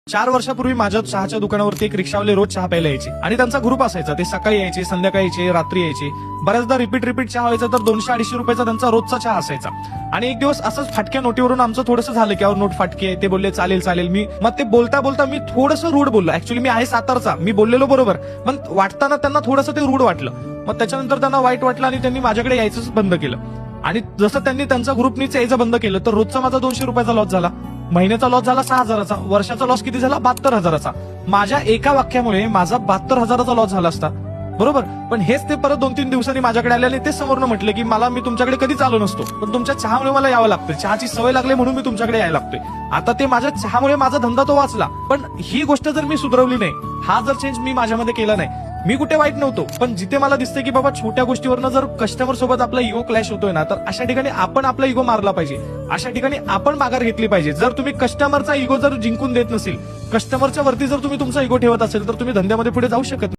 4 वर्षापूर्वी माझ्या चहाच्या दुकानावरती एक रिक्षावाले रोज चहा प्यायला यायचे आणि त्यांचा ग्रुप असायचा. ते सकाळी यायचे, संध्याकाळी यायचे, रात्री यायचे. बऱ्याचदा रिपीट चहा व्हायचा तर 200-250 रुपयाचा त्यांचा रोजचा चहा असायचा. आणि एक दिवस असंच फाटक्या नोटीवरून आमचं थोडंसं झालं की नोट फाटकी आहे. ते बोलले चालेल मी मग ते बोलता मी थोडंसं रूढ बोललो. ऍक्च्युली मी आहे सातारचा, मी बोललेलो बरोबर, पण वाटताना त्यांना थोडंसं ते रूढ वाटलं. मग त्याच्यानंतर त्यांना वाईट वाटलं आणि त्यांनी माझ्याकडे यायचंच बंद केलं. आणि जसं त्यांनी त्यांचा ग्रुपनीच यायचं बंद केलं तर रोजचा माझा 200 रुपयाचा लॉस झाला, महिन्याचा लॉस झाला 6,000चा, वर्षाचा लॉस किती झाला 72,000चा. माझ्या एका वाक्यामुळे माझा 72,000चा लॉस झाला असता, बरोबर. पण हेच ते परत 2-3 दिवसांनी माझ्याकडे आले आणि ते समोरनं म्हटले की मी तुमच्याकडे कधीच आलो नसतो, पण तुमच्या चहामुळे मला यावं लागतं, चहाची सवय लागली म्हणून मी तुमच्याकडे यायला लागतोय. आता ते माझ्या चहामुळे माझा धंदा तो वाचला. पण ही गोष्ट जर मी सुधारवली नाही, हा जर चेंज मी माझ्यामध्ये केला नाही, मी कुठे वाईट नव्हतो, पण जिथे मला दिसतंय की बाबा छोट्या गोष्टीवरनं जर कस्टमर सोबत आपला इगो क्लॅश होतोय ना, तर अशा ठिकाणी आपण आपला इगो मारला पाहिजे, अशा ठिकाणी आपण माघार घेतली पाहिजे. जर तुम्ही कस्टमरचा इगो जर जिंकून देत नसेल, कस्टमरच्या वरती जर तुम्ही तुमचा इगो ठेवत असेल, तर तुम्ही धंद्यामध्ये पुढे जाऊ शकत नाही.